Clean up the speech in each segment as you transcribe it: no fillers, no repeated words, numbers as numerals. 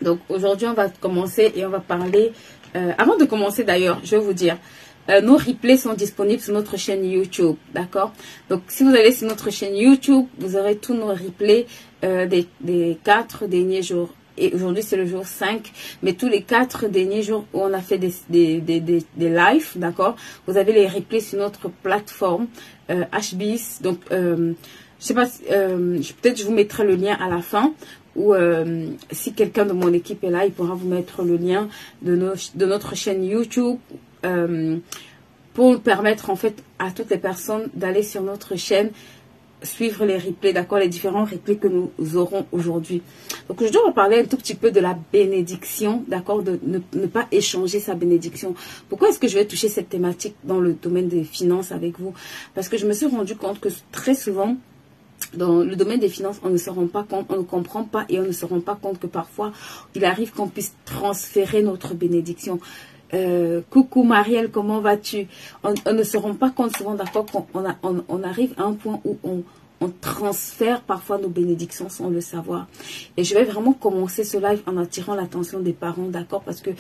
Donc aujourd'hui, on va commencer et on va parler... avant de commencer d'ailleurs, je vais vous dire, nos replays sont disponibles sur notre chaîne YouTube, d'accord? Donc si vous allez sur notre chaîne YouTube, vous aurez tous nos replays des 4 derniers jours. Et aujourd'hui, c'est le jour 5, mais tous les 4 derniers jours où on a fait des lives, d'accord? Vous avez les replays sur notre plateforme HBIS. Donc, je sais pas, peut-être je vous mettrai le lien à la fin. Ou si quelqu'un de mon équipe est là, il pourra vous mettre le lien de notre chaîne YouTube pour permettre en fait à toutes les personnes d'aller sur notre chaîne, suivre les replays, d'accord, les différents replays que nous aurons aujourd'hui. Donc aujourd'hui, on va parler un tout petit peu de la bénédiction, d'accord, de ne pas échanger sa bénédiction. Pourquoi est-ce que je vais toucher cette thématique dans le domaine des finances avec vous? Parce que je me suis rendu compte que très souvent, dans le domaine des finances, on ne se rend pas compte, on ne comprend pas et on ne se rend pas compte que parfois, il arrive qu'on puisse transférer notre bénédiction. Coucou Marielle, comment vas-tu? On ne se rend pas compte souvent, d'accord, qu'on arrive à un point où on transfère parfois nos bénédictions sans le savoir. Et je vais vraiment commencer ce live en attirant l'attention des parents, d'accord, parce que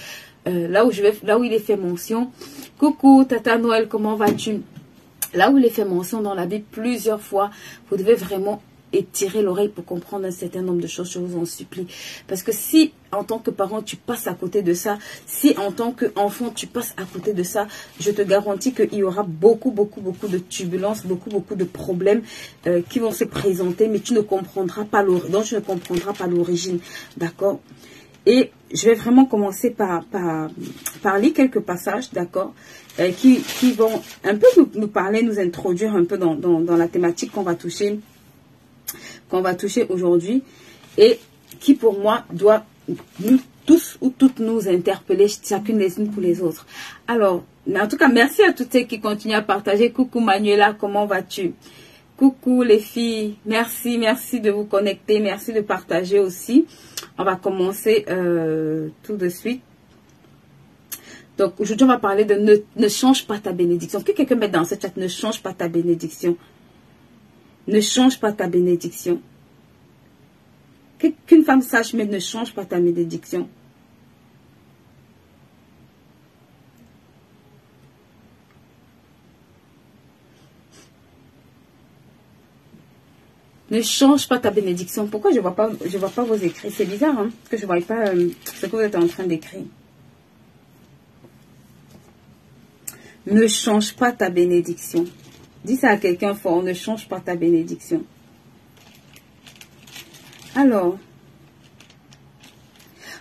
là où il est fait mention, coucou Tata Noël, comment vas-tu? Là où il est fait mention dans la Bible plusieurs fois, vous devez vraiment étirer l'oreille pour comprendre un certain nombre de choses, je vous en supplie. Parce que si en tant que parent tu passes à côté de ça, si en tant qu'enfant tu passes à côté de ça, je te garantis qu'il y aura beaucoup de turbulences, beaucoup de problèmes qui vont se présenter, mais tu ne comprendras pas l'origine, d'accord? Et je vais vraiment commencer par lire quelques passages, d'accord, qui vont un peu nous parler, nous introduire un peu dans la thématique qu'on va toucher aujourd'hui, et qui pour moi doit nous tous ou toutes nous interpeller chacune les unes pour les autres. Alors, en tout cas, merci à toutes celles qui continuent à partager. Coucou Manuela, comment vas-tu? Coucou les filles, merci de vous connecter, merci de partager aussi. On va commencer tout de suite. Donc aujourd'hui on va parler de ne change pas ta bénédiction. Que quelqu'un mette dans ce chat, ne change pas ta bénédiction. Ne change pas ta bénédiction. Qu'une femme sache, mais ne change pas ta bénédiction. Ne change pas ta bénédiction. Pourquoi je vois pas vos écrits? C'est bizarre, hein? Parce que je ne vois pas ce que vous êtes en train d'écrire. Ne change pas ta bénédiction. Dis ça à quelqu'un fort. Ne change pas ta bénédiction. Alors,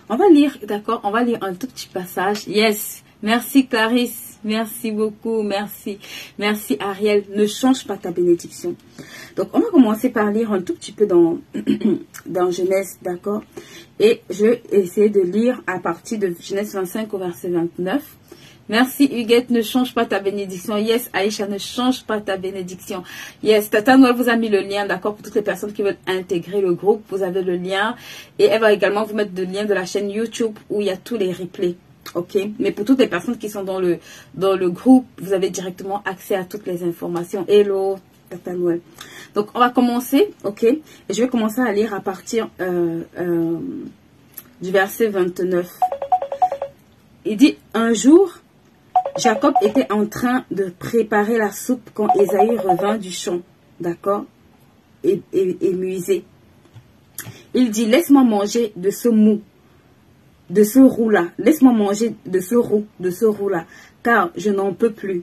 on va lire, d'accord? On va lire un tout petit passage. Yes. Merci Clarisse. Merci beaucoup, merci. Merci Ariel, ne change pas ta bénédiction. Donc on va commencer par lire un tout petit peu dans Genèse, d'accord? Et je vais essayer de lire à partir de Genèse 25 au verset 29. Merci Huguette, ne change pas ta bénédiction. Yes Aïcha, ne change pas ta bénédiction. Yes, Tata Noël vous a mis le lien, d'accord, pour toutes les personnes qui veulent intégrer le groupe. Vous avez le lien et elle va également vous mettre le lien de la chaîne YouTube où il y a tous les replays. Ok, mais pour toutes les personnes qui sont dans le groupe, vous avez directement accès à toutes les informations. Hello, Tata Noël. Donc, on va commencer, ok. Et je vais commencer à lire à partir du verset 29. Il dit, un jour, Jacob était en train de préparer la soupe quand Ésaü revint du champ, d'accord, et épuisé. Il dit, laisse-moi manger de ce mou. De ce roux-là, laisse-moi manger de ce roux-là, car je n'en peux plus.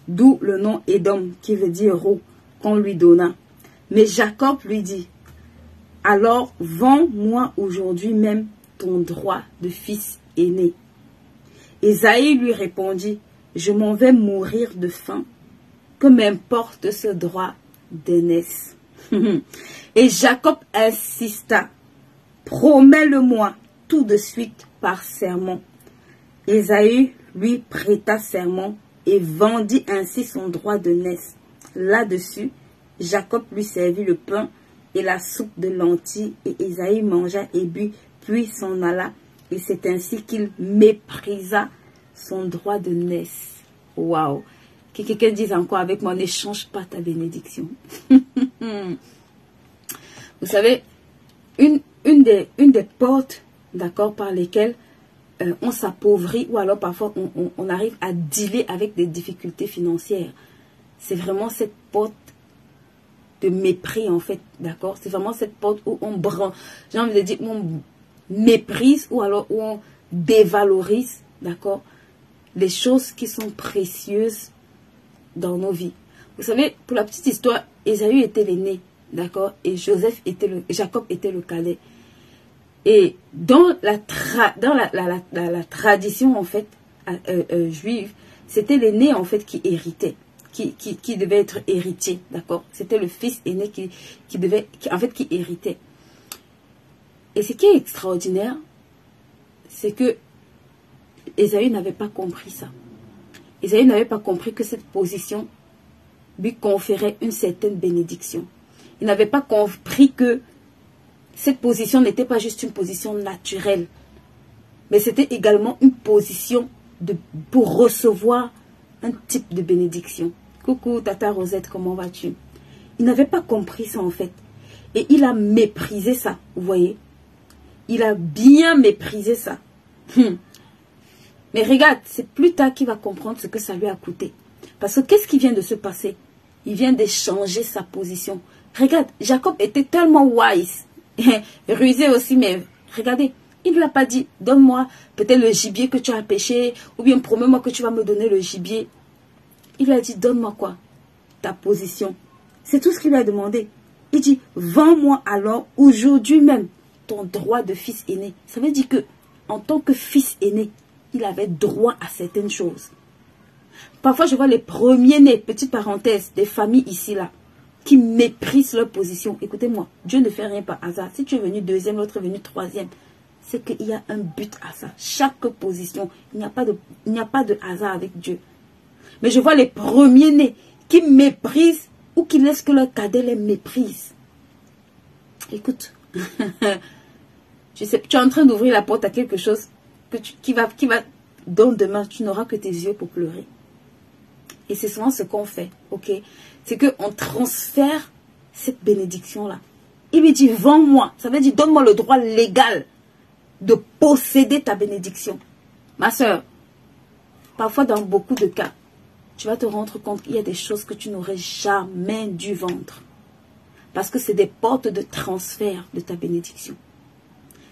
D'où le nom Édom, qui veut dire roux, qu'on lui donna. Mais Jacob lui dit, alors vends-moi aujourd'hui même ton droit de fils aîné. Ésaü lui répondit, je m'en vais mourir de faim, que m'importe ce droit d'aînesse. Et Jacob insista, promets-le-moi tout de suite par serment. Ésaü lui prêta serment et vendit ainsi son droit d'aînesse. Là-dessus, Jacob lui servit le pain et la soupe de lentilles, et Ésaü mangea et but, puis s'en alla. Et c'est ainsi qu'il méprisa son droit d'aînesse. Waouh! Que quelqu'un dise encore avec moi, ne change pas ta bénédiction. Vous savez, une des portes d'accord, par lesquels on s'appauvrit ou alors parfois on arrive à dealer avec des difficultés financières. C'est vraiment cette porte de mépris en fait, d'accord. C'est vraiment cette porte où on branle, j'ai envie de dire, où on méprise ou alors où on dévalorise, d'accord, les choses qui sont précieuses dans nos vies. Vous savez, pour la petite histoire, Ésaü était l'aîné, d'accord, et Jacob était le cadet. Et dans la tradition en fait juive, c'était l'aîné en fait qui héritait, qui devait être héritier, d'accord. C'était le fils aîné qui héritait. Et ce qui est extraordinaire, c'est que Ésaü n'avait pas compris ça. Ésaü n'avait pas compris que cette position lui conférait une certaine bénédiction. Il n'avait pas compris que cette position n'était pas juste une position naturelle, mais c'était également une position pour recevoir un type de bénédiction. Coucou Tata Rosette, comment vas-tu? Il n'avait pas compris ça en fait. Et il a méprisé ça, vous voyez. Il a bien méprisé ça. Mais regarde, c'est plus tard qu'il va comprendre ce que ça lui a coûté. Parce que qu'est-ce qui vient de se passer? Il vient d'échanger sa position. Regarde, Jacob était tellement wise. Rusé aussi, mais regardez, il ne lui a pas dit, donne-moi peut-être le gibier que tu as pêché, ou bien promets-moi que tu vas me donner le gibier. Il lui a dit, donne-moi quoi? Ta position. C'est tout ce qu'il lui a demandé. Il dit, vends-moi alors aujourd'hui même ton droit de fils aîné. Ça veut dire que, en tant que fils aîné, il avait droit à certaines choses. Parfois, je vois les premiers-nés, petite parenthèse, des familles ici, là, qui méprisent leur position. Écoutez-moi, Dieu ne fait rien par hasard. Si tu es venu deuxième, l'autre est venu troisième, c'est qu'il y a un but à ça. Chaque position, il n'y a pas de hasard avec Dieu. Mais je vois les premiers-nés qui méprisent ou qui laissent que leur cadet les méprise. Écoute, tu sais, tu es en train d'ouvrir la porte à quelque chose qui va dont demain, tu n'auras que tes yeux pour pleurer. Et c'est souvent ce qu'on fait, ok? C'est qu'on transfère cette bénédiction-là. Il lui dit, vends-moi. Ça veut dire, donne-moi le droit légal de posséder ta bénédiction. Ma soeur, parfois dans beaucoup de cas, tu vas te rendre compte qu'il y a des choses que tu n'aurais jamais dû vendre. Parce que c'est des portes de transfert de ta bénédiction.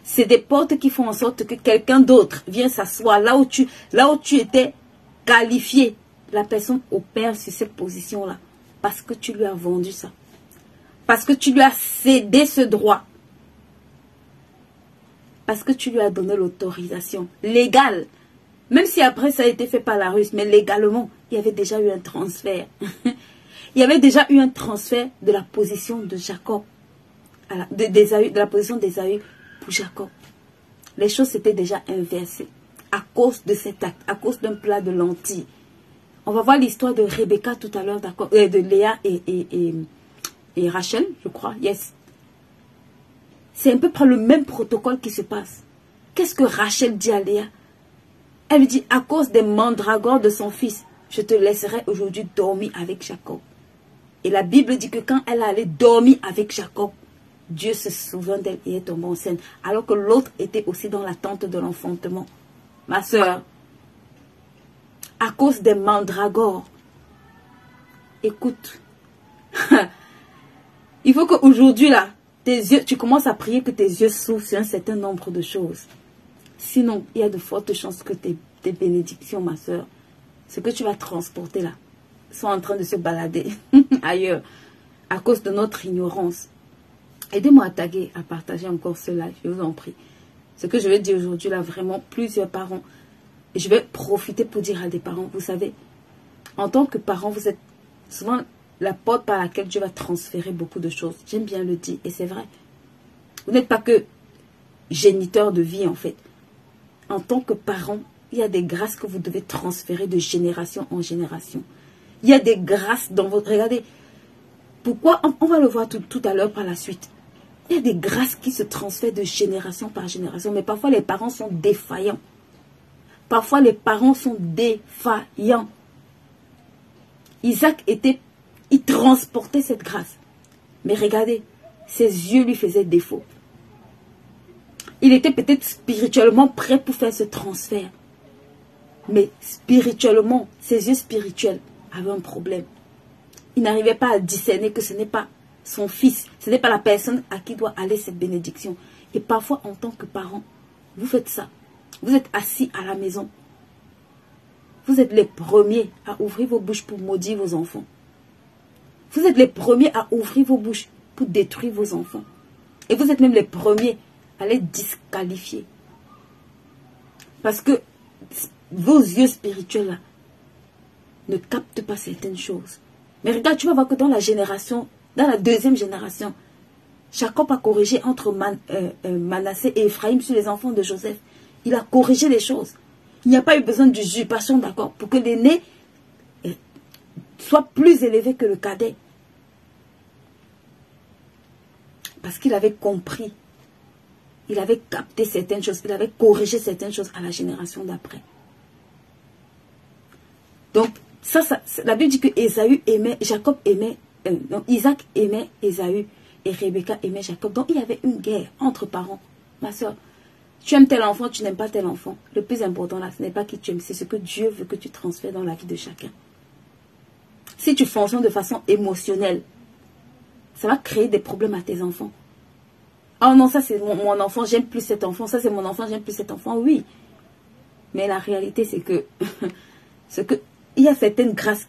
C'est des portes qui font en sorte que quelqu'un d'autre vienne s'asseoir là où tu étais qualifié. La personne opère sur cette position-là. Parce que tu lui as vendu ça. Parce que tu lui as cédé ce droit. Parce que tu lui as donné l'autorisation légale. Même si après ça a été fait par la Russe, mais légalement, il y avait déjà eu un transfert. Il y avait déjà eu un transfert de la position de Jacob, de la position d'Ésaü pour Jacob. Les choses s'étaient déjà inversées à cause de cet acte, à cause d'un plat de lentilles. On va voir l'histoire de Rebecca tout à l'heure, d'accord, de Léa et Rachel, je crois, yes. C'est un peu près le même protocole qui se passe. Qu'est-ce que Rachel dit à Léa? Elle lui dit, à cause des mandragores de son fils, je te laisserai aujourd'hui dormir avec Jacob. Et la Bible dit que quand elle allait dormir avec Jacob, Dieu se souvient d'elle et est tombé enceinte. Alors que l'autre était aussi dans l'attente de l'enfantement. Ma soeur, à cause des mandragores, écoute, il faut qu'aujourd'hui là, tes yeux, tu commences à prier que tes yeux s'ouvrent sur un certain nombre de choses. Sinon, il y a de fortes chances que tes bénédictions, ma soeur, ce que tu vas transporter là, sont en train de se balader ailleurs, à cause de notre ignorance. Aidez-moi à taguer, à partager encore cela, je vous en prie. Ce que je vais dire aujourd'hui là, vraiment, plusieurs parents, et je vais profiter pour dire à des parents, vous savez, en tant que parent, vous êtes souvent la porte par laquelle Dieu va transférer beaucoup de choses. J'aime bien le dire, et c'est vrai. Vous n'êtes pas que géniteur de vie, en fait. En tant que parent, il y a des grâces que vous devez transférer de génération en génération. Il y a des grâces dans votre... Regardez, pourquoi? On va le voir tout à l'heure par la suite. Il y a des grâces qui se transfèrent de génération par génération, mais parfois les parents sont défaillants. Parfois les parents sont défaillants. Isaac il transportait cette grâce. Mais regardez, ses yeux lui faisaient défaut. Il était peut-être spirituellement prêt pour faire ce transfert. Mais spirituellement, ses yeux spirituels avaient un problème. Il n'arrivait pas à discerner que ce n'est pas son fils, ce n'est pas la personne à qui doit aller cette bénédiction. Et parfois, en tant que parent, vous faites ça. Vous êtes assis à la maison. Vous êtes les premiers à ouvrir vos bouches pour maudire vos enfants. Vous êtes les premiers à ouvrir vos bouches pour détruire vos enfants. Et vous êtes même les premiers à les disqualifier. Parce que vos yeux spirituels là, ne captent pas certaines choses. Mais regarde, tu vas voir que dans la génération, dans la deuxième génération, Jacob a corrigé entre Manassé et Ephraïm sur les enfants de Joseph. Il a corrigé les choses. Il n'y a pas eu besoin d'usurpation, d'accord, pour que l'aîné soit plus élevé que le cadet. Parce qu'il avait compris. Il avait capté certaines choses. Il avait corrigé certaines choses à la génération d'après. Donc, la Bible dit que Isaac aimait Ésaü et Rebecca aimait Jacob. Donc, il y avait une guerre entre parents. Ma soeur, tu aimes tel enfant, tu n'aimes pas tel enfant. Le plus important là, ce n'est pas qui tu aimes, c'est ce que Dieu veut que tu transfères dans la vie de chacun. Si tu fonctionnes de façon émotionnelle, ça va créer des problèmes à tes enfants. Oh non, ça c'est mon enfant, j'aime plus cet enfant. Ça c'est mon enfant, j'aime plus cet enfant. Oui. Mais la réalité c'est que, il y a certaines grâces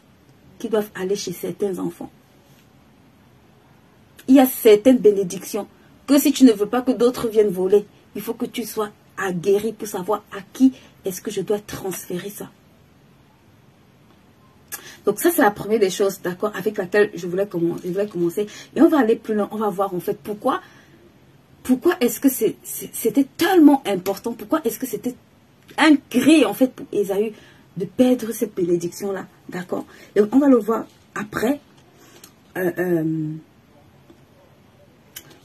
qui doivent aller chez certains enfants. Il y a certaines bénédictions que si tu ne veux pas que d'autres viennent voler, il faut que tu sois aguerri pour savoir à qui est-ce que je dois transférer ça. Donc ça c'est la première des choses, d'accord, avec laquelle je voulais commencer. Et on va aller plus loin, on va voir en fait pourquoi est-ce que c'était tellement important, pourquoi est-ce que c'était un gré en fait pour Ésaü de perdre cette bénédiction-là, d'accord. Et on va le voir après.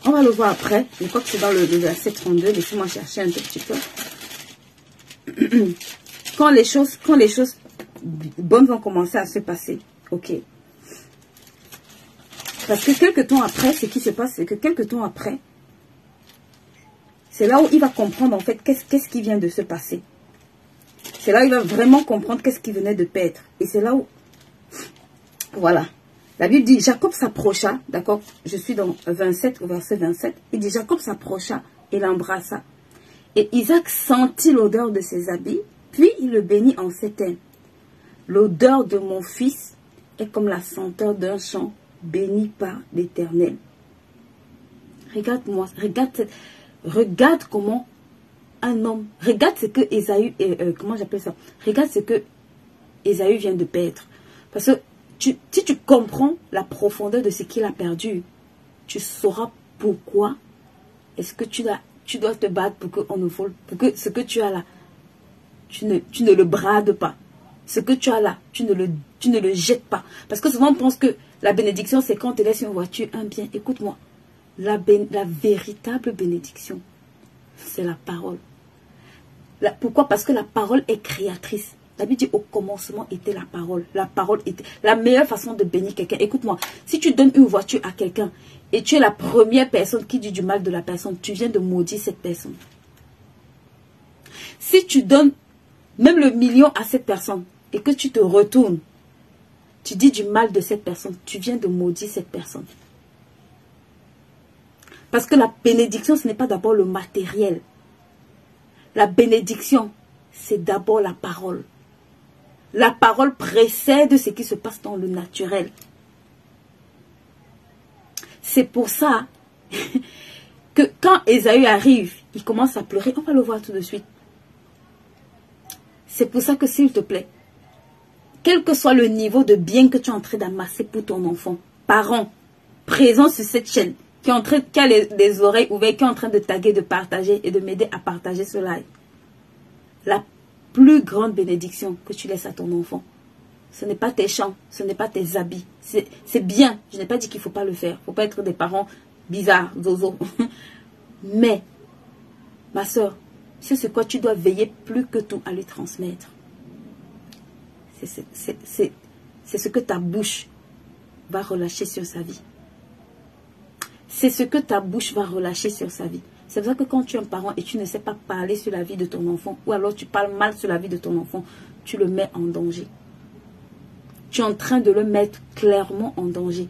On va le voir après. Je crois que c'est dans le verset 32. Laissez-moi chercher un tout petit peu. Quand les choses bonnes vont commencer à se passer. Ok. Parce que quelques temps après, ce qui se passe, c'est que quelques temps après, c'est là où il va comprendre en fait qu'est-ce qui vient de se passer. C'est là où il va vraiment comprendre qu'est-ce qu'il venait de perdre. Et c'est là où, voilà. La Bible dit, Jacob s'approcha, d'accord, je suis dans 27, au verset 27. Il dit, Jacob s'approcha et l'embrassa. Et Isaac sentit l'odeur de ses habits, puis il le bénit en ces termes. L'odeur de mon fils est comme la senteur d'un champ béni par l'Éternel. Regarde-moi, regarde comment un homme, regarde ce que Ésaü, comment j'appelle ça, regarde ce que Ésaü vient de perdre. Parce que si tu comprends la profondeur de ce qu'il a perdu, tu sauras pourquoi est-ce que tu dois te battre pour qu'on ne vole, pour que ce que tu as là, tu ne le brades pas. Ce que tu as là, tu ne le jettes pas. Parce que souvent on pense que la bénédiction c'est quand on te laisse une voiture, un bien. Écoute-moi, la véritable bénédiction, c'est la parole. Pourquoi? Parce que la parole est créatrice. La Bible dit au commencement était la parole. La parole était la meilleure façon de bénir quelqu'un. Écoute-moi, si tu donnes une voiture à quelqu'un et tu es la première personne qui dit du mal de la personne, tu viens de maudire cette personne. Si tu donnes même le million à cette personne et que tu te retournes, tu dis du mal de cette personne, tu viens de maudire cette personne. Parce que la bénédiction, ce n'est pas d'abord le matériel. La bénédiction, c'est d'abord la parole. La parole précède ce qui se passe dans le naturel. C'est pour ça que quand Ésaü arrive, il commence à pleurer. On va le voir tout de suite. C'est pour ça que s'il te plaît, quel que soit le niveau de bien que tu es en train d'amasser pour ton enfant, parent, présent sur cette chaîne, qui a les oreilles ouvertes, qui est en train de taguer, de partager et de m'aider à partager ce live. La plus grande bénédiction que tu laisses à ton enfant, ce n'est pas tes chants, ce n'est pas tes habits. C'est bien, je n'ai pas dit qu'il ne faut pas le faire. Il ne faut pas être des parents bizarres, zozo. Mais, ma soeur, c'est ce quoi tu dois veiller plus que tout à lui transmettre. C'est ce que ta bouche va relâcher sur sa vie. C'est ce que ta bouche va relâcher sur sa vie. C'est pour ça que quand tu es un parent et tu ne sais pas parler sur la vie de ton enfant, ou alors tu parles mal sur la vie de ton enfant, tu le mets en danger. Tu es en train de le mettre clairement en danger.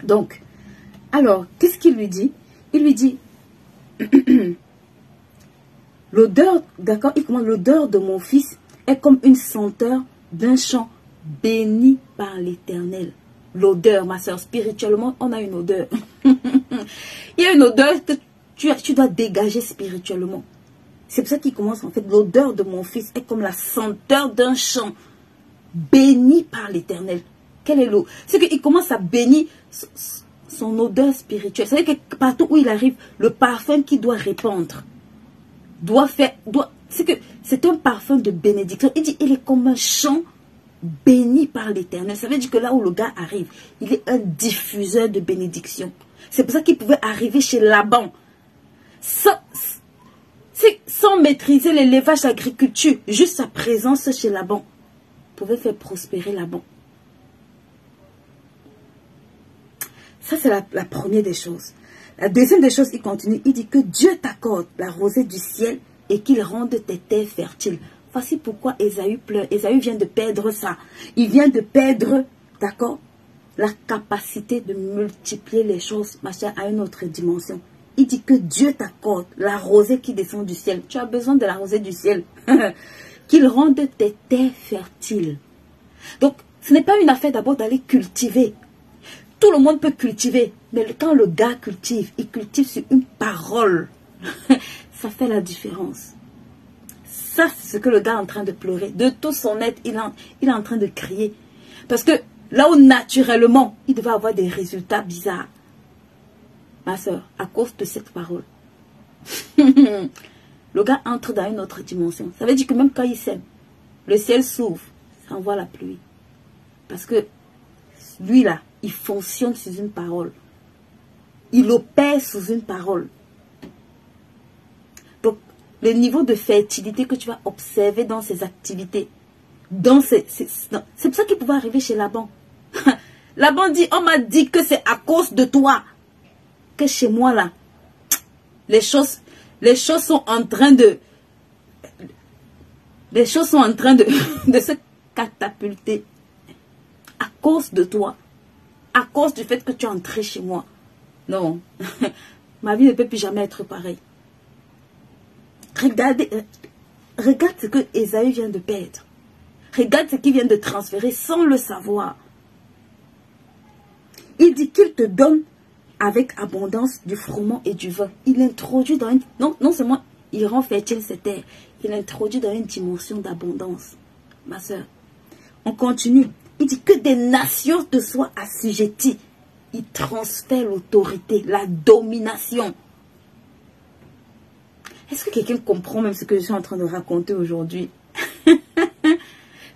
Donc, alors, qu'est-ce qu'il lui dit? Il lui dit, l'odeur, d'accord, il commence, l'odeur de mon fils est comme une senteur d'un champ béni par l'Éternel. L'odeur, ma soeur, spirituellement, on a une odeur. Il y a une odeur que tu dois dégager spirituellement. C'est pour ça qu'il commence, en fait, l'odeur de mon fils est comme la senteur d'un champ béni par l'Éternel. Quelle est l'eau? C'est qu'il commence à bénir son odeur spirituelle. C'est-à-dire que partout où il arrive, le parfum qu'il doit répandre c'est un parfum de bénédiction. Il dit, il est comme un champ béni par l'Éternel. Ça veut dire que là où le gars arrive, il est un diffuseur de bénédiction. C'est pour ça qu'il pouvait arriver chez Laban sans maîtriser l'élevage, l'agriculture. Juste sa présence chez Laban pouvait faire prospérer Laban. Ça, c'est la première des choses. La deuxième des choses, il continue. Il dit que Dieu t'accorde la rosée du ciel et qu'il rende tes terres fertiles. Voici pourquoi Ésaü pleure. Ésaü vient de perdre ça. Il vient de perdre, d'accord, la capacité de multiplier les choses, machin, à une autre dimension. Il dit que Dieu t'accorde la rosée qui descend du ciel. Tu as besoin de la rosée du ciel. Qu'il rende tes terres fertiles. Donc, ce n'est pas une affaire d'abord d'aller cultiver. Tout le monde peut cultiver. Mais quand le gars cultive, il cultive sur une parole. Ça fait la différence. Ça, c'est ce que le gars est en train de pleurer. De tout son être, il est en train de crier. Parce que là où naturellement, il devait avoir des résultats bizarres. Ma soeur, à cause de cette parole. Le gars entre dans une autre dimension. Ça veut dire que même quand il sème, le ciel s'ouvre, ça envoie la pluie. Parce que lui là, il fonctionne sous une parole. Il opère sous une parole. Donc, le niveau de fertilité que tu vas observer dans ses activités, c'est pour ça qu'il pouvait arriver chez Laban. Laban dit, on m'a dit que c'est à cause de toi que chez moi là, les choses sont en train de de se catapulter à cause de toi, à cause du fait que tu es entré chez moi. Non, ma vie ne peut plus jamais être pareille. Regarde ce que Ésaü vient de perdre. Regarde ce qu'il vient de transférer sans le savoir. Il dit qu'il te donne avec abondance du froment et du vin. Il introduit dans une... Non seulement il rend fertile cette terre, il introduit dans une dimension d'abondance. Ma soeur, on continue. Il dit que des nations te soient assujetties. Il transfère l'autorité, la domination. Est-ce que quelqu'un comprend même ce que je suis en train de raconter aujourd'hui?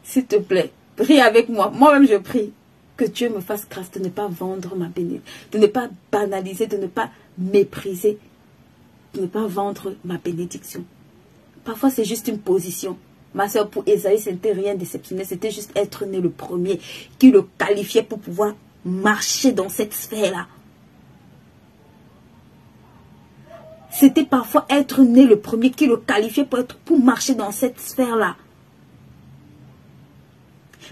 S'il te plaît, prie avec moi. Moi-même, je prie que Dieu me fasse grâce de ne pas vendre ma bénédiction, de ne pas banaliser, de ne pas mépriser, de ne pas vendre ma bénédiction. Parfois, c'est juste une position. Ma soeur, pour Ésaü, ce n'était rien d'exceptionnel. C'était juste être né le premier qui le qualifiait pour pouvoir marcher dans cette sphère-là. C'était parfois être né le premier qui le qualifiait pour marcher dans cette sphère-là.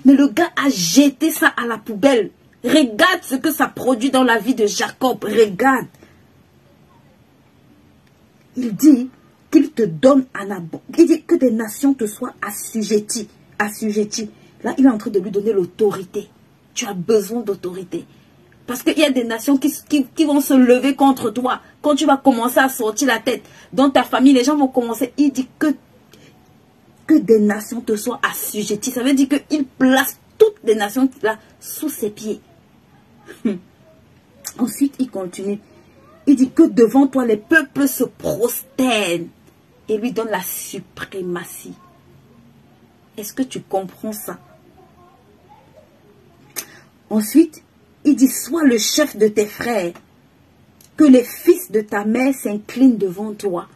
Mais le gars a jeté ça à la poubelle. Regarde ce que ça produit dans la vie de Jacob. Regarde. Il dit qu'il te donne un abondance. Il dit que des nations te soient assujetties. Assujetties. Là, il est en train de lui donner l'autorité. Tu as besoin d'autorité. Parce qu'il y a des nations qui vont se lever contre toi. Quand tu vas commencer à sortir la tête dans ta famille, les gens vont commencer. Il dit que des nations te soient assujetties. Ça veut dire qu'il place toutes les nations là sous ses pieds. Ensuite, il continue. Il dit que devant toi, les peuples se prosternent et lui donnent la suprématie. Est-ce que tu comprends ça? Ensuite, il dit, sois le chef de tes frères, que les fils de ta mère s'inclinent devant toi.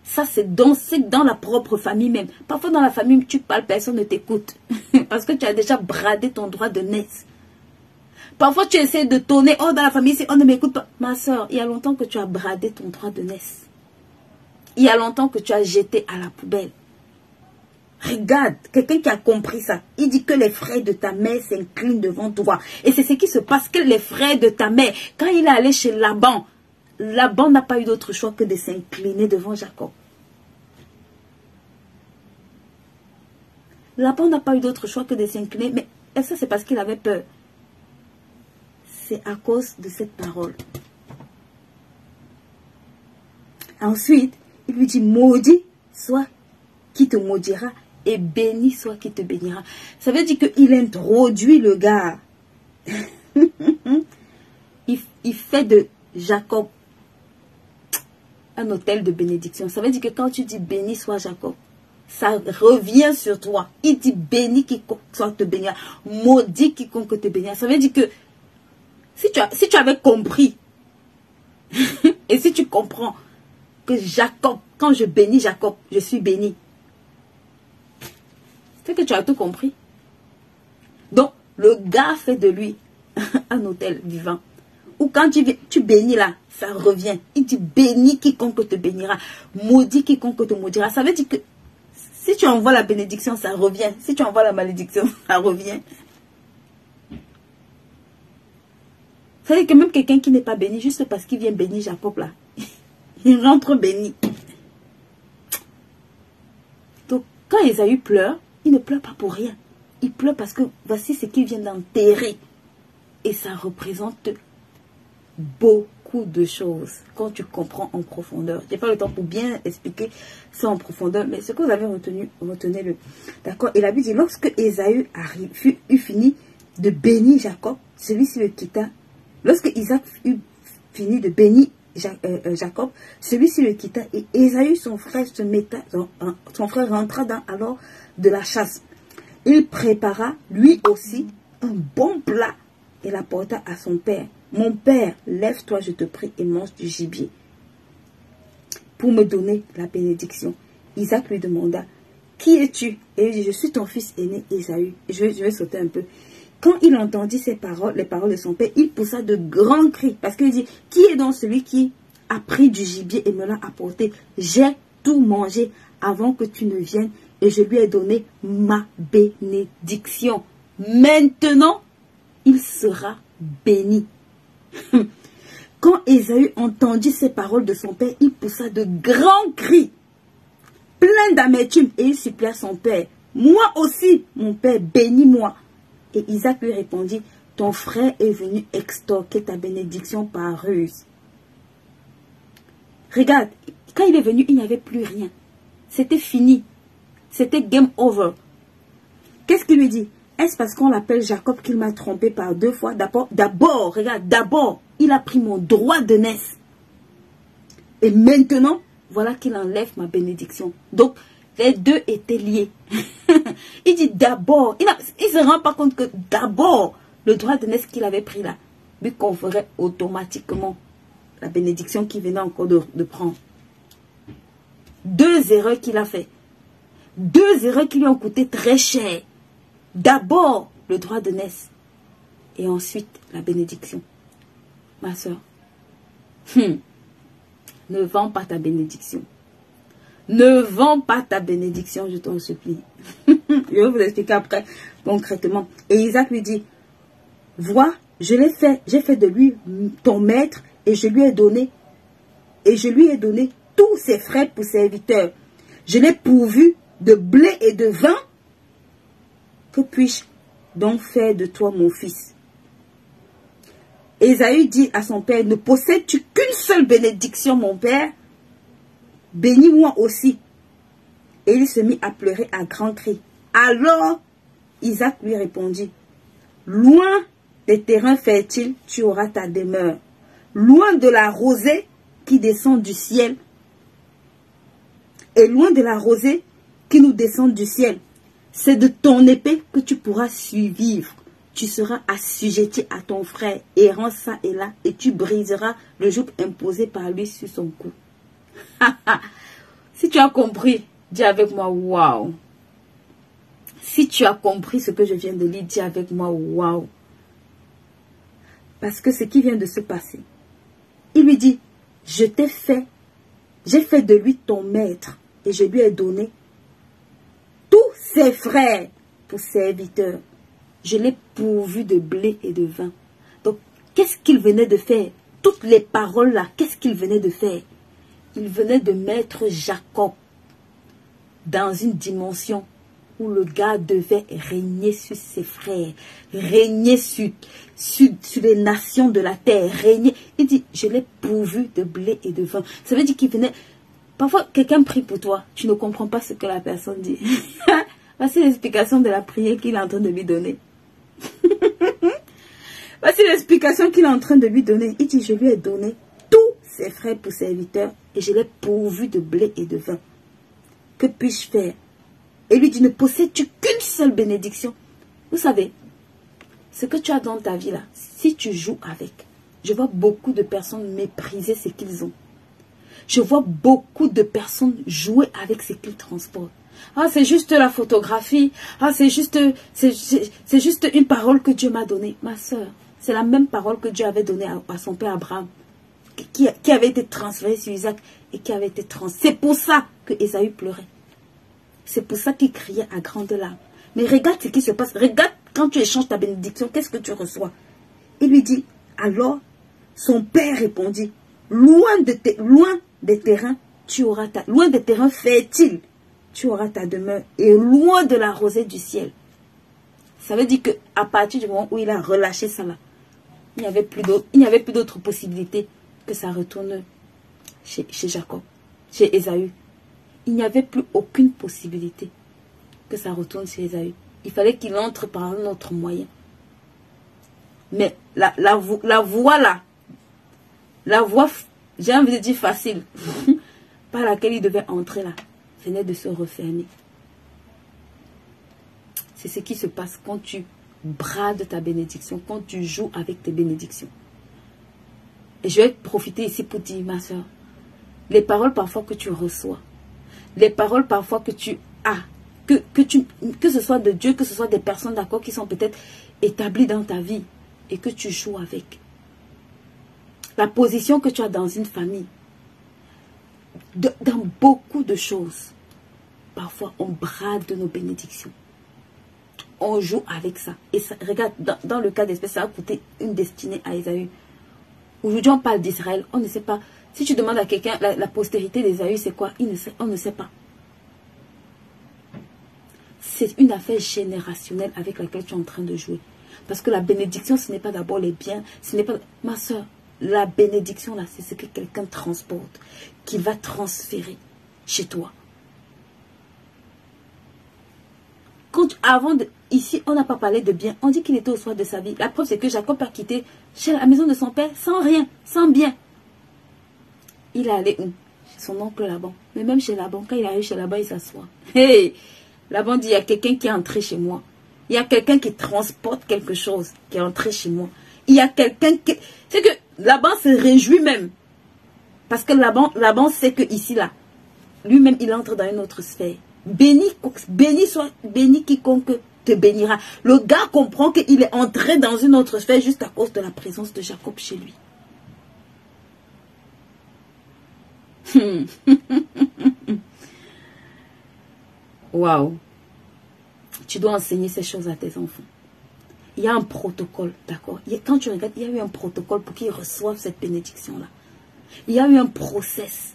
Ça, c'est dans la propre famille même. Parfois, dans la famille, tu parles, personne ne t'écoute. Parce que tu as déjà bradé ton droit de naissance. Parfois, tu essaies de tourner. Oh, dans la famille, on ne m'écoute pas. Ma soeur, il y a longtemps que tu as bradé ton droit de naissance. Il y a longtemps que tu as jeté à la poubelle. Regarde, quelqu'un qui a compris ça. Il dit que les frères de ta mère s'inclinent devant toi. Et c'est ce qui se passe, que les frères de ta mère, quand il est allé chez Laban, Laban n'a pas eu d'autre choix que de s'incliner devant Jacob. Laban n'a pas eu d'autre choix que de s'incliner. Mais ça, c'est parce qu'il avait peur. C'est à cause de cette parole. Ensuite, il lui dit, maudit soit qui te maudira et béni soit qui te bénira. Ça veut dire qu'il introduit le gars. il fait de Jacob un autel de bénédiction. Ça veut dire que quand tu dis béni soit Jacob, ça revient sur toi. Il dit béni quiconque soit te bénira, maudit quiconque te bénira. Ça veut dire que si tu avais compris et si tu comprends que Jacob, quand je bénis Jacob, je suis béni. C'est que tu as tout compris. Donc, le gars fait de lui un autel vivant. Ou quand tu bénis là, ça revient. Il dit béni quiconque te bénira, maudit quiconque te maudira. Ça veut dire que si tu envoies la bénédiction, ça revient. Si tu envoies la malédiction, ça revient. Ça veut dire que même quelqu'un qui n'est pas béni, juste parce qu'il vient bénir Jacob là, il rentre béni. Donc, quand Ésaü pleure, il ne pleure pas pour rien. Il pleure parce que voici ce qu'il vient d'enterrer. Et ça représente beaucoup de choses quand tu comprends en profondeur. Je n'ai pas le temps pour bien expliquer ça en profondeur, mais ce que vous avez retenu, retenez-le. D'accord? Et la Bible dit, lorsque Ésaü eut fini de bénir Jacob, celui-ci le quitta. Lorsque Isaac eut fini de bénir Jacob, celui-ci le quitta et Ésaü, son frère, son frère rentra alors de la chasse. Il prépara lui aussi un bon plat et l'apporta à son père. Mon père, lève-toi, je te prie, et mange du gibier pour me donner la bénédiction. Isaac lui demanda, qui es-tu? Et il dit, je suis ton fils aîné Ésaü. Je vais sauter un peu. Quand il entendit ces paroles, les paroles de son père, il poussa de grands cris. Parce qu'il dit, qui est donc celui qui a pris du gibier et me l'a apporté? J'ai tout mangé avant que tu ne viennes et je lui ai donné ma bénédiction. Maintenant, il sera béni. Quand Ésaü entendit ces paroles de son père, il poussa de grands cris, plein d'amertume, et il supplia son père. Moi aussi, mon père, bénis-moi. Et Isaac lui répondit, ton frère est venu extorquer ta bénédiction par ruse. Regarde, quand il est venu, il n'y avait plus rien. C'était fini. C'était game over. Qu'est-ce qu'il lui dit? Est-ce parce qu'on l'appelle Jacob qu'il m'a trompé par 2 fois? D'abord, regarde, d'abord, il a pris mon droit de naissance. Et maintenant, voilà qu'il enlève ma bénédiction. Donc, les deux étaient liés. Il dit d'abord, il ne se rend pas compte que d'abord, le droit de naissance qu'il avait pris là, lui conférait automatiquement la bénédiction qu'il venait encore de prendre. 2 erreurs qu'il a fait. 2 erreurs qui lui ont coûté très cher. D'abord, le droit de naissance. Et ensuite, la bénédiction. Ma soeur, ne vends pas ta bénédiction. Ne vends pas ta bénédiction, je t'en supplie. Je vais vous expliquer après concrètement. Et Isaac lui dit, vois, j'ai fait de lui ton maître et je lui ai donné tous ses frères pour serviteurs. Je l'ai pourvu de blé et de vin. Que puis-je donc faire de toi mon fils? Ésaü dit à son père, ne possèdes-tu qu'une seule bénédiction, mon père? Bénis-moi aussi. Et il se mit à pleurer à grands cris. Alors Isaac lui répondit, loin des terrains fertiles, tu auras ta demeure. Loin de la rosée qui descend du ciel. Et loin de la rosée qui nous descend du ciel. C'est de ton épée que tu pourras survivre. Tu seras assujetti à ton frère, errant ça et là, et tu briseras le joug imposé par lui sur son cou. Si tu as compris, dis avec moi, waouh. Si tu as compris ce que je viens de lire, dis avec moi, waouh. Parce que ce qui vient de se passer, il lui dit, j'ai fait de lui ton maître et je lui ai donné tous ses frères pour serviteurs. Je l'ai pourvu de blé et de vin. Donc, qu'est-ce qu'il venait de faire? Toutes les paroles là, qu'est-ce qu'il venait de faire? Il venait de mettre Jacob dans une dimension où le gars devait régner sur ses frères, régner sur les nations de la terre, régner. Il dit, je l'ai pourvu de blé et de vin. Ça veut dire qu'il venait... Parfois, quelqu'un prie pour toi, tu ne comprends pas ce que la personne dit. Voici l'explication de la prière qu'il est en train de lui donner. Voici l'explication qu'il est en train de lui donner. Il dit, je lui ai donné tous ses frères pour serviteurs et je l'ai pourvu de blé et de vin. Que puis-je faire? Et lui dit, ne possèdes-tu qu'une seule bénédiction? Vous savez, ce que tu as dans ta vie là, si tu joues avec, je vois beaucoup de personnes mépriser ce qu'ils ont. Je vois beaucoup de personnes jouer avec ce qu'ils transportent. Ah, c'est juste la photographie. Ah, c'est juste une parole que Dieu m'a donnée. Ma soeur, c'est la même parole que Dieu avait donnée à son père Abraham, qui avait été transférée sur Isaac et qui avait été transférée. C'est pour ça que Ésaü pleurait. C'est pour ça qu'il criait à grandes larmes. Mais regarde ce qui se passe. Regarde quand tu échanges ta bénédiction, qu'est-ce que tu reçois? Il lui dit, alors, son père répondit, loin des terrains, tu auras loin des terrains fertiles, tu auras ta demeure, et loin de la rosée du ciel. Ça veut dire qu'à partir du moment où il a relâché ça là, il n'y avait plus d'autres possibilités que ça retourne chez Jacob, chez Ésaü. Il n'y avait plus aucune possibilité que ça retourne chez Ésaü. Il fallait qu'il entre par un autre moyen. Mais la voie là, la voie, j'ai envie de dire facile, par laquelle il devait entrer là, venait de se refermer. C'est ce qui se passe quand tu brades ta bénédiction, quand tu joues avec tes bénédictions. Et je vais profiter ici pour dire, ma soeur, les paroles parfois que tu reçois, les paroles parfois que tu as, que ce soit de Dieu, que ce soit des personnes d'accord qui sont peut-être établies dans ta vie et que tu joues avec. La position que tu as dans une famille, dans beaucoup de choses, parfois on brade nos bénédictions. On joue avec ça. Et ça, regarde, dans le cas d'espèce, ça a coûté une destinée à Ésaü. Aujourd'hui, on parle d'Israël. On ne sait pas. Si tu demandes à quelqu'un, la postérité d'Ésaü, c'est quoi? On ne sait pas. C'est une affaire générationnelle avec laquelle tu es en train de jouer. Parce que la bénédiction, ce n'est pas d'abord les biens. Ce n'est pas... Ma soeur, la bénédiction, là, c'est ce que quelqu'un transporte, qu'il va transférer chez toi. Ici, on n'a pas parlé de bien. On dit qu'il était au soir de sa vie. La preuve, c'est que Jacob a quitté chez la maison de son père sans rien, sans bien. Il est allé où? Chez son oncle Laban. Mais même chez Laban, quand il arrive chez Laban, il s'assoit. Hey! Laban dit, il y a quelqu'un qui est entré chez moi. Il y a quelqu'un qui transporte quelque chose qui est entré chez moi. Il y a quelqu'un qui... C'est que Laban se réjouit même. Parce que Laban sait que ici, là, lui-même, il entre dans une autre sphère. Béni quiconque te bénira. Le gars comprend qu'il est entré dans une autre sphère juste à cause de la présence de Jacob chez lui. Waouh. Tu dois enseigner ces choses à tes enfants. Il y a un protocole, d'accord? Quand tu regardes, il y a eu un protocole pour qu'ils reçoivent cette bénédiction-là. Il y a eu un process.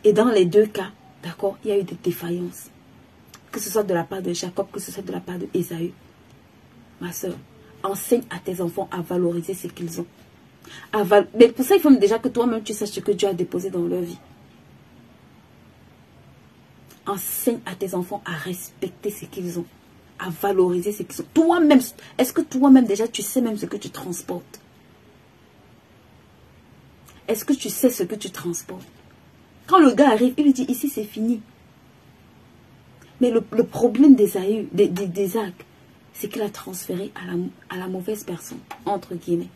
Et dans les deux cas, d'accord, il y a eu des défaillances. Que ce soit de la part de Jacob, que ce soit de la part de Ésaü. Ma soeur, enseigne à tes enfants à valoriser ce qu'ils ont. Mais pour ça, il faut déjà que toi-même, tu saches ce que Dieu a déposé dans leur vie. Enseigne à tes enfants à respecter ce qu'ils ont. À valoriser ce qu'ils ont. Toi-même, est-ce que toi-même, déjà, tu sais même ce que tu transportes? Est-ce que tu sais ce que tu transportes? Quand le gars arrive, il lui dit, ici c'est fini. Mais le problème d'Isaac, c'est qu'il a transféré à la mauvaise personne, entre guillemets.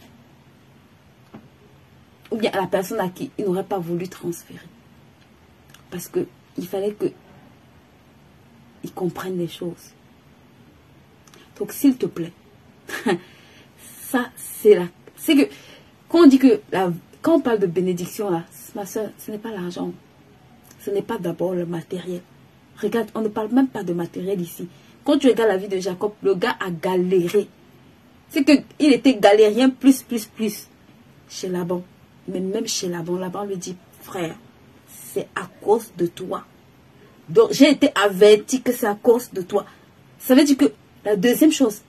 Ou bien à la personne à qui il n'aurait pas voulu transférer. Parce qu'il fallait qu'il comprenne les choses. Donc s'il te plaît, Ça, c'est là. C'est que, quand on dit que, quand on parle de bénédiction, là, ma soeur, ce n'est pas l'argent. Ce n'est pas d'abord le matériel. Regarde, on ne parle même pas de matériel ici. Quand tu regardes la vie de Jacob, le gars a galéré. C'est qu'il était galérien plus chez Laban. Mais même chez Laban, Laban lui dit, frère, c'est à cause de toi. Donc, j'ai été averti que c'est à cause de toi. Ça veut dire que la deuxième chose,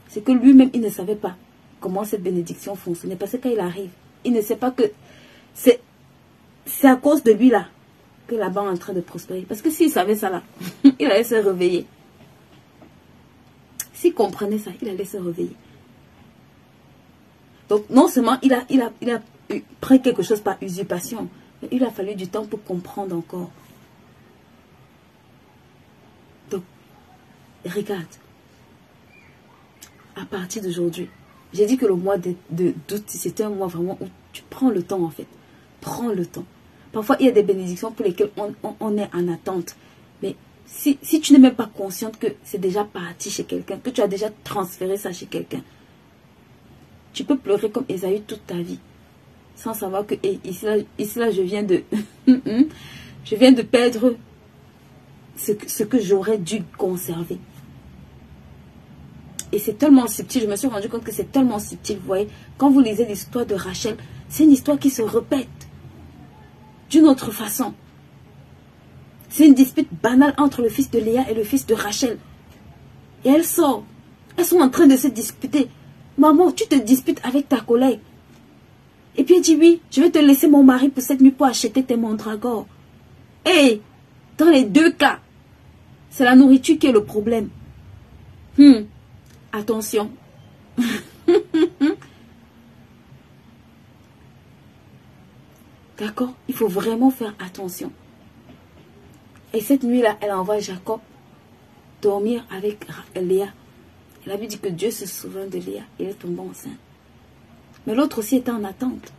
c'est que lui-même, il ne savait pas comment cette bénédiction fonctionnait. Parce que quand il arrive, il ne sait pas que c'est à cause de lui là que Laban est en train de prospérer. Parce que s'il savait ça là, il allait se réveiller. S'il comprenait ça, il allait se réveiller. Donc, non seulement il a pris quelque chose par usurpation, mais il a fallu du temps pour comprendre encore. Donc, regarde. À partir d'aujourd'hui, j'ai dit que le mois d'août, c'était un mois vraiment où tu prends le temps en fait. Prends le temps. Parfois, il y a des bénédictions pour lesquelles on est en attente. Mais si tu n'es même pas consciente que c'est déjà parti chez quelqu'un, que tu as déjà transféré ça chez quelqu'un, tu peux pleurer comme Ésaü toute ta vie. Sans savoir que ici là, je viens de... je viens de perdre ce que j'aurais dû conserver. Et c'est tellement subtil, je me suis rendu compte que c'est tellement subtil, vous voyez. Quand vous lisez l'histoire de Rachel, c'est une histoire qui se répète d'une autre façon. C'est une dispute banale entre le fils de Léa et le fils de Rachel. Et elle sort. Elles sont en train de se disputer. Maman, tu te disputes avec ta collègue. Et puis elle dit, oui, je vais te laisser mon mari pour cette nuit pour acheter tes mandragores. Et dans les deux cas, c'est la nourriture qui est le problème. Attention. D'accord? Il faut vraiment faire attention. Et cette nuit-là, elle envoie Jacob dormir avec Léa. Elle avait dit que Dieu se souvient de Léa. Elle est tombée enceinte. Mais l'autre aussi était en attente.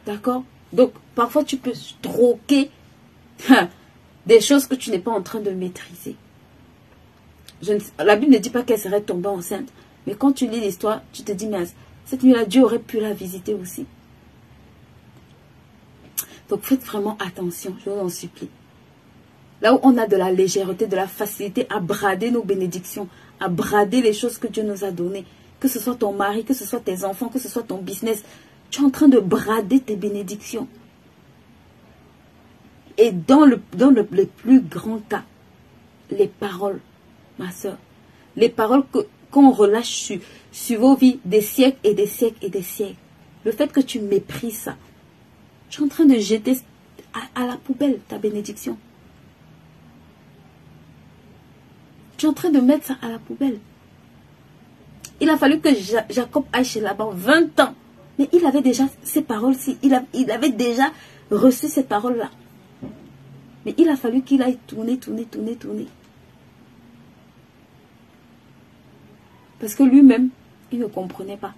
D'accord? Donc, parfois, tu peux troquer des choses que tu n'es pas en train de maîtriser. La Bible ne dit pas qu'elle serait tombée enceinte. Mais quand tu lis l'histoire, tu te dis, mais cette nuit-là, Dieu aurait pu la visiter aussi. Donc, faites vraiment attention, je vous en supplie. Là où on a de la légèreté, de la facilité à brader nos bénédictions, à brader les choses que Dieu nous a données, que ce soit ton mari, que ce soit tes enfants, que ce soit ton business, tu es en train de brader tes bénédictions. Et dans le plus grand cas, les paroles, ma soeur, les paroles qu'on relâche sur vos vies des siècles et des siècles et des siècles, le fait que tu méprises ça, tu es en train de jeter à la poubelle ta bénédiction. Tu es en train de mettre ça à la poubelle. Il a fallu que Jacob aille chez Laban 20 ans. Mais il avait déjà ces paroles-ci. Il avait déjà reçu ces paroles-là. Mais il a fallu qu'il aille tourner. Parce que lui-même, il ne comprenait pas.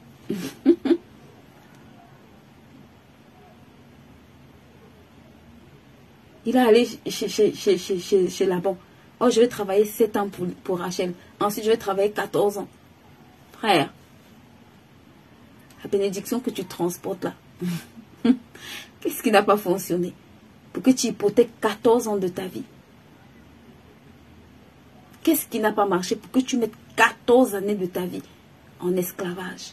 Il est allé chez Laban. Oh, je vais travailler 7 ans pour Rachel. Ensuite, je vais travailler 14 ans. Frère, la bénédiction que tu transportes là, qu'est-ce qui n'a pas fonctionné pour que tu hypothèques 14 ans de ta vie? Qu'est-ce qui n'a pas marché pour que tu mettes 14 années de ta vie en esclavage?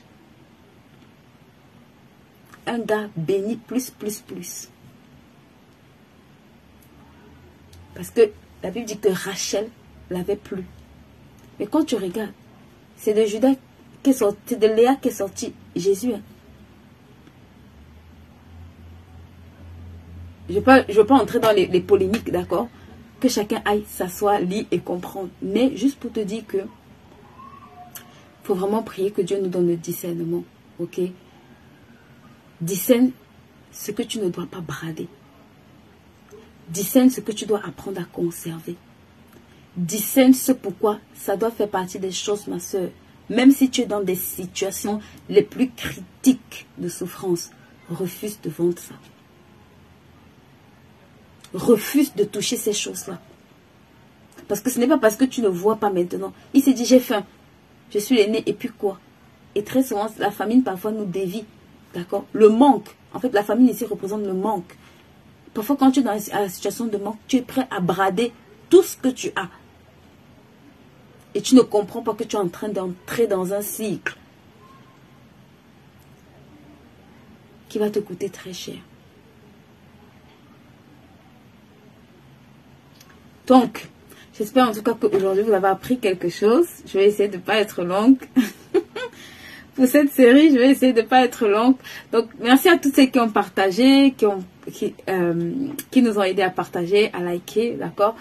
Un gars béni plus. Parce que la Bible dit que Rachel l'avait plu. Mais quand tu regardes, c'est de Judas qui est sorti, c'est de Léa qui est sorti Jésus. Je ne veux pas entrer dans les polémiques, d'accord? Que chacun aille s'asseoir, lire et comprendre. Mais juste pour te dire que il faut vraiment prier que Dieu nous donne le discernement. Ok? Discerne ce que tu ne dois pas brader. Discerne ce que tu dois apprendre à conserver. Discerne ce pourquoi ça doit faire partie des choses, ma soeur. Même si tu es dans des situations les plus critiques de souffrance, refuse de vendre ça. Refuse de toucher ces choses-là. Parce que ce n'est pas parce que tu ne vois pas maintenant. Il s'est dit, j'ai faim. Je suis l'aîné et puis quoi? Et très souvent, la famine parfois nous dévie. D'accord? Le manque. En fait, la famine ici représente le manque. Parfois, quand tu es dans la situation de manque, tu es prêt à brader tout ce que tu as. Et tu ne comprends pas que tu es en train d'entrer dans un cycle qui va te coûter très cher. Donc, j'espère en tout cas qu'aujourd'hui, vous avez appris quelque chose. Je vais essayer de ne pas être longue. Pour cette série, je vais essayer de ne pas être longue. Donc, merci à tous ceux qui ont partagé, qui nous ont aidés à partager, à liker, d'accord,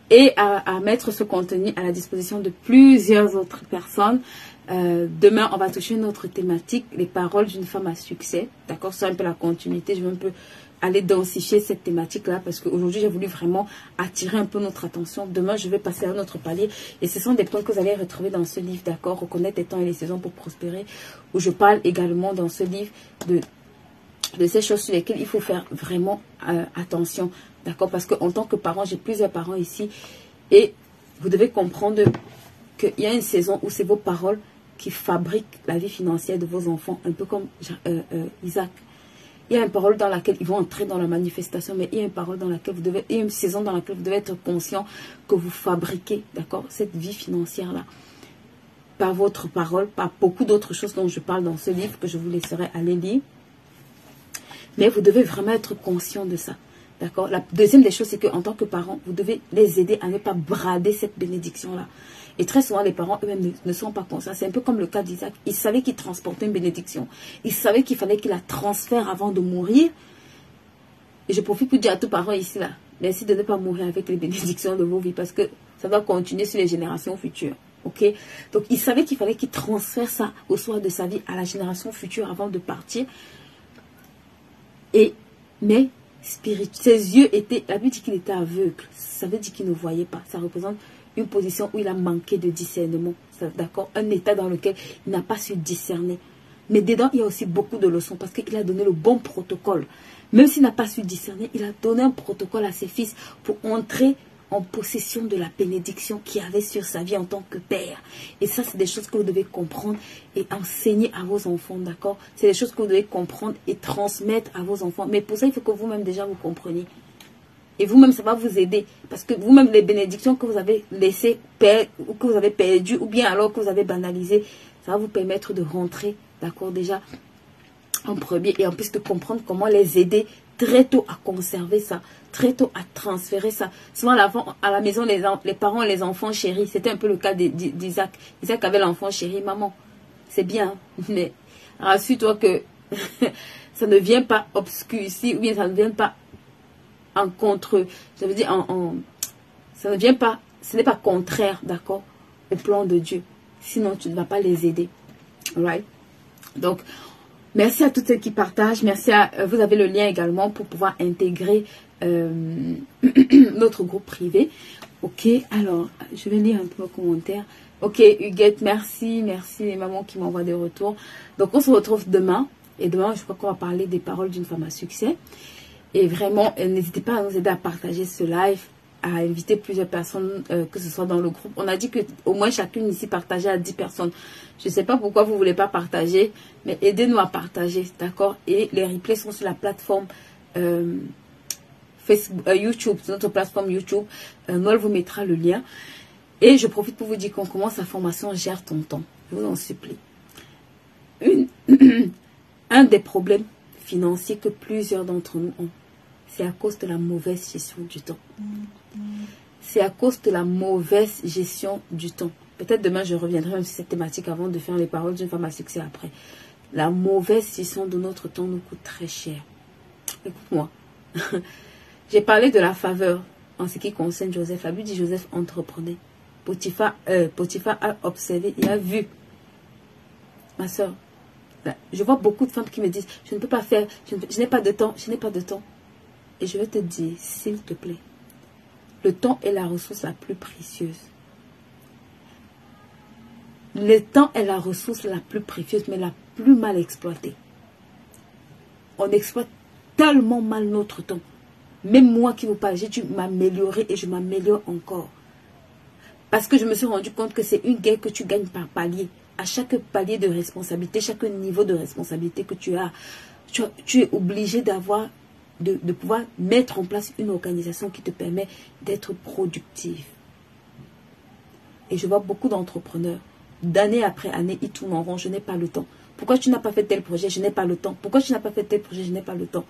et à mettre ce contenu à la disposition de plusieurs autres personnes. Demain, on va toucher une autre thématique, les paroles d'une femme à succès, d'accord, c'est un peu la continuité. Je vais un peu aller densifier cette thématique-là parce qu'aujourd'hui, j'ai voulu vraiment attirer un peu notre attention. Demain, je vais passer à un autre palier et ce sont des points que vous allez retrouver dans ce livre, d'accord, reconnaître les temps et les saisons pour prospérer, où je parle également dans ce livre de ces choses sur lesquelles il faut faire vraiment attention, d'accord, parce qu'en tant que parent, j'ai plusieurs parents ici et vous devez comprendre qu'il y a une saison où c'est vos paroles qui fabriquent la vie financière de vos enfants, un peu comme Isaac. Il y a une parole dans laquelle ils vont entrer dans la manifestation, mais il y a une parole dans laquelle vous devez, il y a une saison dans laquelle vous devez être conscient que vous fabriquez, d'accord, cette vie financière-là. Par votre parole, par beaucoup d'autres choses dont je parle dans ce livre que je vous laisserai aller lire. Mais vous devez vraiment être conscient de ça. D'accord? La deuxième des choses, c'est qu'en tant que parent, vous devez les aider à ne pas brader cette bénédiction-là. Et très souvent, les parents eux-mêmes ne sont pas conscients. C'est un peu comme le cas d'Isaac. Il savait qu'il transportait une bénédiction. Il savait qu'il fallait qu'il la transfère avant de mourir. Et je profite pour dire à tous parents ici, là, merci de ne pas mourir avec les bénédictions de vos vies parce que ça va continuer sur les générations futures. Ok? Donc, il savait qu'il fallait qu'il transfère ça au soir de sa vie à la génération future avant de partir. Mais ses yeux étaient, la Bible dit qu'il était aveugle. Ça veut dire qu'il ne voyait pas. Ça représente une position où il a manqué de discernement. D'accord? Un état dans lequel il n'a pas su discerner. Mais dedans, il y a aussi beaucoup de leçons parce qu'il a donné le bon protocole. Même s'il n'a pas su discerner, il a donné un protocole à ses fils pour entrer en possession de la bénédiction qu'il avait sur sa vie en tant que père. Et ça, c'est des choses que vous devez comprendre et enseigner à vos enfants, d'accord? C'est des choses que vous devez comprendre et transmettre à vos enfants. Mais pour ça, il faut que vous-même déjà vous compreniez. Et vous-même, ça va vous aider. Parce que vous-même, les bénédictions que vous avez laissées perdre, ou que vous avez perdues, ou bien alors que vous avez banalisées, ça va vous permettre de rentrer, d'accord, déjà en premier. Et en plus de comprendre comment les aider très tôt à conserver ça, très tôt à transférer ça. Souvent, à la maison, les parents, les enfants chéris, c'était un peu le cas d'Isaac. Isaac avait l'enfant chéri, maman, c'est bien, mais rassure-toi que ça ne vient pas obscurci, ou bien ça ne vient pas en contre, ça veut dire ça ne vient pas, ce n'est pas contraire, d'accord, au plan de Dieu. Sinon, tu ne vas pas les aider. Alright? Donc, merci à toutes celles qui partagent. Merci à vous avez le lien également pour pouvoir intégrer notre groupe privé. Ok, alors, je vais lire un peu vos commentaires. Ok, Huguette, merci les mamans qui m'envoient des retours. Donc, on se retrouve demain. Et demain, je crois qu'on va parler des paroles d'une femme à succès. Et vraiment, n'hésitez pas à nous aider à partager ce live, à inviter plusieurs personnes, que ce soit dans le groupe. On a dit que au moins chacune ici partageait à 10 personnes. Je ne sais pas pourquoi vous ne voulez pas partager, mais aidez-nous à partager, d'accord? Et les replays sont sur la plateforme Facebook, YouTube, sur notre plateforme YouTube. Noël vous mettra le lien. Et je profite pour vous dire qu'on commence la formation Gère ton temps. Je vous en supplie. Un des problèmes financiers que plusieurs d'entre nous ont, c'est à cause de la mauvaise gestion du temps. C'est à cause de la mauvaise gestion du temps. Peut-être demain, je reviendrai même sur cette thématique avant de faire les paroles d'une femme à succès après. La mauvaise gestion de notre temps nous coûte très cher. Écoute-moi. J'ai parlé de la faveur en ce qui concerne Joseph. La Bible dit Joseph entreprenait. Potiphar a observé, il a vu. Ma soeur, je vois beaucoup de femmes qui me disent, je ne peux pas faire, je n'ai pas de temps, je n'ai pas de temps. Et je vais te dire, s'il te plaît, le temps est la ressource la plus précieuse. Le temps est la ressource la plus précieuse, mais la plus mal exploitée. On exploite tellement mal notre temps. Même moi qui vous parle, j'ai dû m'améliorer et je m'améliore encore. Parce que je me suis rendu compte que c'est une guerre que tu gagnes par palier. À chaque palier de responsabilité, chaque niveau de responsabilité que tu as, tu es obligé d'avoir, de pouvoir mettre en place une organisation qui te permet d'être productive. Et je vois beaucoup d'entrepreneurs, d'année après année, ils tournent en rond, je n'ai pas le temps. Pourquoi tu n'as pas fait tel projet, je n'ai pas le temps. Pourquoi tu n'as pas fait tel projet, je n'ai pas le temps.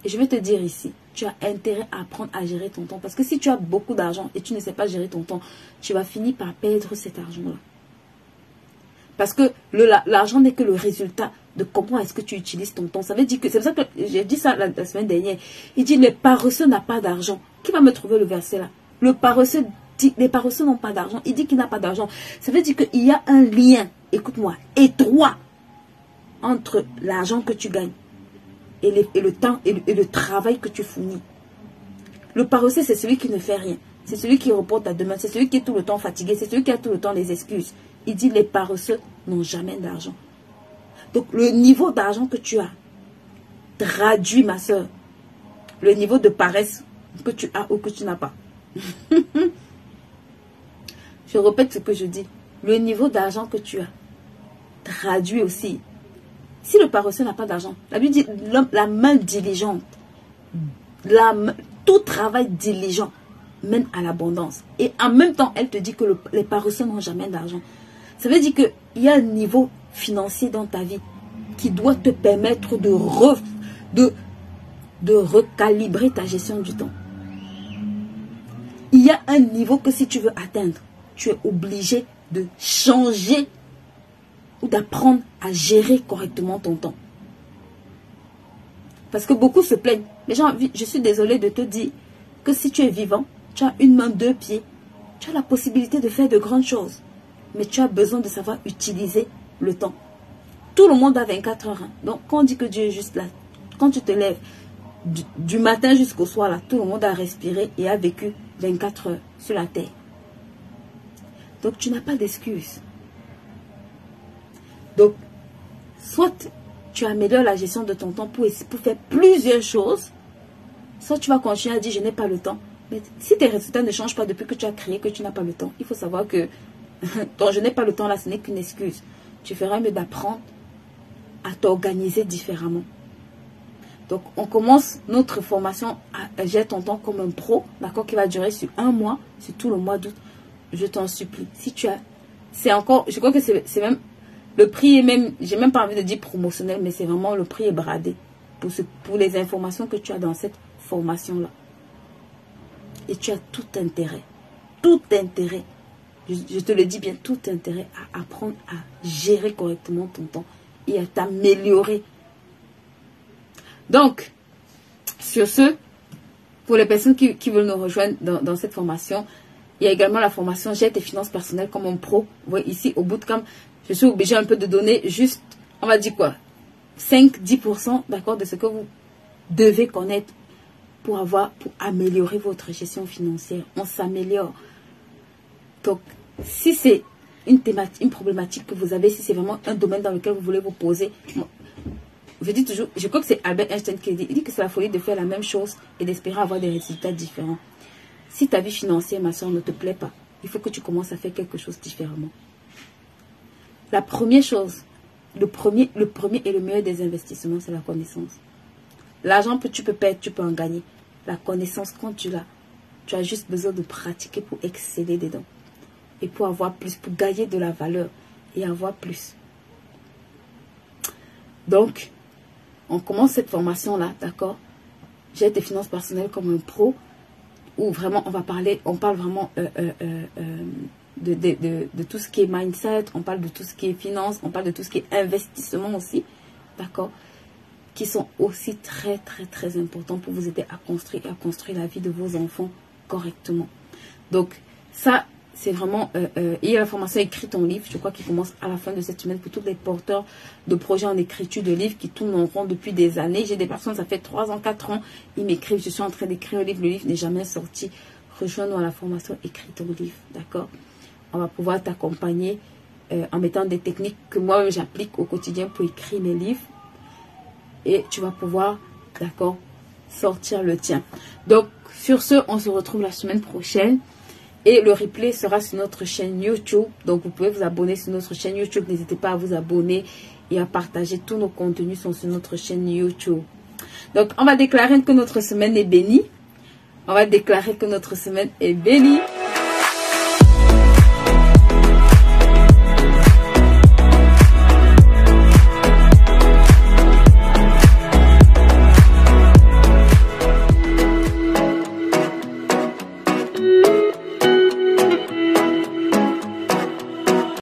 Et je vais te dire ici, tu as intérêt à apprendre à gérer ton temps. Parce que si tu as beaucoup d'argent et tu ne sais pas gérer ton temps, tu vas finir par perdre cet argent-là. Parce que l'argent n'est que le résultat de comment est-ce que tu utilises ton temps. Ça veut dire que, c'est pour ça que j'ai dit ça la semaine dernière. Il dit, les paresseux n'ont pas d'argent. Qui va me trouver le verset là? Le paresseux dit, les paresseux n'ont pas d'argent. Il dit qu'il n'a pas d'argent. Ça veut dire qu'il y a un lien, écoute-moi, étroit entre l'argent que tu gagnes et le temps et le travail que tu fournis. Le paresseux, c'est celui qui ne fait rien. C'est celui qui reporte à demain. C'est celui qui est tout le temps fatigué. C'est celui qui a tout le temps les excuses. Il dit, les paresseux n'ont jamais d'argent. Donc, le niveau d'argent que tu as traduit, ma soeur, le niveau de paresse que tu as ou que tu n'as pas. Je répète ce que je dis. Le niveau d'argent que tu as traduit aussi. Si le paresseux n'a pas d'argent, la Bible dit, la main diligente, tout travail diligent mène à l'abondance. Et en même temps, elle te dit que les paresseux n'ont jamais d'argent. Ça veut dire qu'il y a un niveau financier dans ta vie qui doit te permettre de recalibrer ta gestion du temps. Il y a un niveau que si tu veux atteindre, tu es obligé de changer ou d'apprendre à gérer correctement ton temps. Parce que beaucoup se plaignent. Mais je suis désolée de te dire que si tu es vivant, tu as une main, deux pieds, tu as la possibilité de faire de grandes choses. Mais tu as besoin de savoir utiliser le temps. Tout le monde a 24 heures. Hein. Donc, quand on dit que Dieu est juste là, quand tu te lèves, du matin jusqu'au soir, là, tout le monde a respiré et a vécu 24 heures sur la terre. Donc, tu n'as pas d'excuses. Donc, soit tu améliores la gestion de ton temps pour faire plusieurs choses, soit tu vas continuer à dire, je n'ai pas le temps. Mais si tes résultats ne changent pas depuis que tu as créé que tu n'as pas le temps, il faut savoir que ton je n'ai pas le temps là, ce n'est qu'une excuse. Tu feras mieux d'apprendre à t'organiser différemment. Donc, on commence notre formation à gérer ton temps comme un pro, d'accord, qui va durer sur un mois, sur tout le mois d'août. Je t'en supplie. Si tu as, c'est encore, je crois que c'est même, le prix est même, j'ai même pas envie de dire promotionnel, mais c'est vraiment, le prix est bradé pour les informations que tu as dans cette formation-là. Et tu as tout intérêt, je te le dis bien, tout intérêt à apprendre à gérer correctement ton temps et à t'améliorer. Donc, sur ce, pour les personnes qui veulent nous rejoindre dans cette formation, il y a également la formation Gère tes finances personnelles comme un pro. Vous voyez ici au bootcamp, je suis obligée un peu de donner juste, on va dire quoi, 5-10%, d'accord, de ce que vous devez connaître pour améliorer votre gestion financière. On s'améliore. Donc, si c'est une problématique que vous avez, si c'est vraiment un domaine dans lequel vous voulez vous poser, je dis toujours, je crois que c'est Albert Einstein qui dit, il dit que c'est la folie de faire la même chose et d'espérer avoir des résultats différents. Si ta vie financière, ma soeur, ne te plaît pas, il faut que tu commences à faire quelque chose différemment. La première chose, le premier et le meilleur des investissements, c'est la connaissance. L'argent, tu peux perdre, tu peux en gagner. La connaissance, quand tu l'as, tu as juste besoin de pratiquer pour exceller dedans. Et pour avoir plus, pour gagner de la valeur et avoir plus. Donc, on commence cette formation-là, d'accord? J'ai tes finances personnelles comme un pro, où vraiment on parle vraiment de tout ce qui est mindset, on parle de tout ce qui est finance, on parle de tout ce qui est investissement aussi, d'accord? Qui sont aussi très importants pour vous aider à construire la vie de vos enfants correctement. Donc, ça, c'est vraiment, il y a la formation écrite en livre, je crois, qui commence à la fin de cette semaine pour tous les porteurs de projets en écriture de livres qui tournent en rond depuis des années. J'ai des personnes, ça fait 3 ans, 4 ans, ils m'écrivent, je suis en train d'écrire un livre, le livre n'est jamais sorti. Rejoins-nous à la formation écrite en livre, d'accord? On va pouvoir t'accompagner en mettant des techniques que moi j'applique au quotidien pour écrire mes livres. Et tu vas pouvoir, d'accord, sortir le tien. Donc, sur ce, on se retrouve la semaine prochaine. Et le replay sera sur notre chaîne YouTube. Donc, vous pouvez vous abonner sur notre chaîne YouTube. N'hésitez pas à vous abonner et à partager. Tous nos contenus sont sur notre chaîne YouTube. Donc, on va déclarer que notre semaine est bénie. On va déclarer que notre semaine est bénie.